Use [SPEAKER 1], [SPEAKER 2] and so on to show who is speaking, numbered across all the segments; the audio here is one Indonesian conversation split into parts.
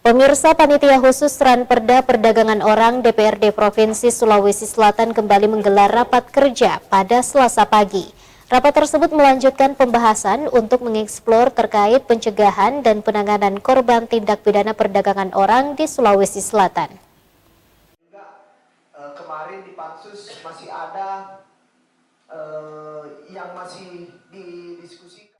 [SPEAKER 1] Pemirsa, Panitia Khusus Ranperda Perdagangan Orang DPRD Provinsi Sulawesi Selatan kembali menggelar rapat kerja pada Selasa pagi. Rapat tersebut melanjutkan pembahasan untuk mengeksplor terkait pencegahan dan penanganan korban tindak pidana perdagangan orang di Sulawesi Selatan.
[SPEAKER 2] Kemarin di Pansus masih ada yang masih didiskusikan.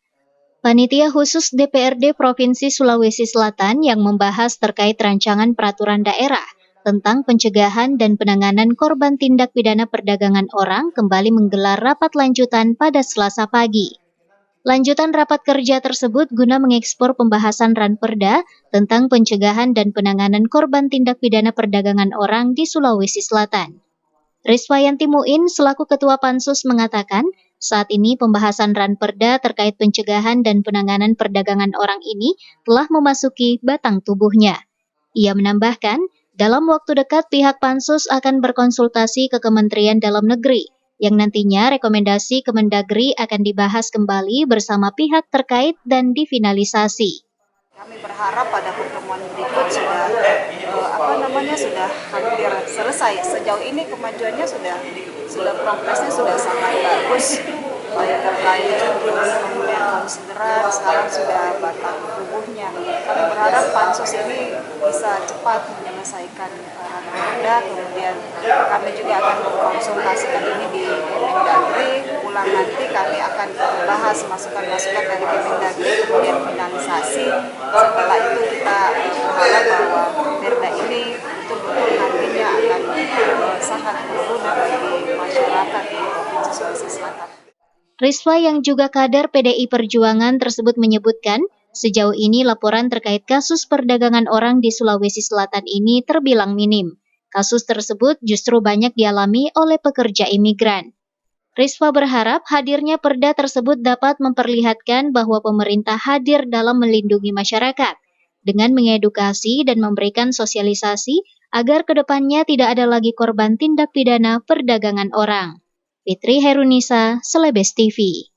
[SPEAKER 1] Panitia Khusus DPRD Provinsi Sulawesi Selatan yang membahas terkait rancangan peraturan daerah tentang pencegahan dan penanganan korban tindak pidana perdagangan orang kembali menggelar rapat lanjutan pada Selasa pagi. Lanjutan rapat kerja tersebut guna mengekspor pembahasan Ranperda tentang pencegahan dan penanganan korban tindak pidana perdagangan orang di Sulawesi Selatan. Riswayanti Muin selaku Ketua Pansus mengatakan, saat ini pembahasan Ranperda terkait pencegahan dan penanganan perdagangan orang ini telah memasuki batang tubuhnya. Ia menambahkan, dalam waktu dekat pihak Pansus akan berkonsultasi ke Kementerian Dalam Negeri, yang nantinya rekomendasi Kemendagri akan dibahas kembali bersama pihak terkait dan difinalisasi.
[SPEAKER 3] Kami berharap pada pertemuan berikut sudah sudah hampir selesai. Sejauh ini kemajuannya sudah progresnya sudah sangat bagus. Baik terkait kemudian konsideran, sekarang sudah batang tubuhnya. Kami berharap pansus ini bisa cepat menyelesaikan Ranperda. Kemudian kami juga akan berkonsultasikan ini di Kemendagri. Pulang nanti kami akan membahas masukan-masukan dari Kemendagri, kemudian finalisasi. Setelah itu kita berharap bahwa Perda ini betul-betul nantinya akan sangat berguna bagi masyarakat di Provinsi Sulawesi Selatan.
[SPEAKER 1] Riswa yang juga kader PDI Perjuangan tersebut menyebutkan, sejauh ini laporan terkait kasus perdagangan orang di Sulawesi Selatan ini terbilang minim. Kasus tersebut justru banyak dialami oleh pekerja imigran. Riswa berharap hadirnya perda tersebut dapat memperlihatkan bahwa pemerintah hadir dalam melindungi masyarakat, dengan mengedukasi dan memberikan sosialisasi agar kedepannya tidak ada lagi korban tindak pidana perdagangan orang. Fitri Herunisa, Celebes TV.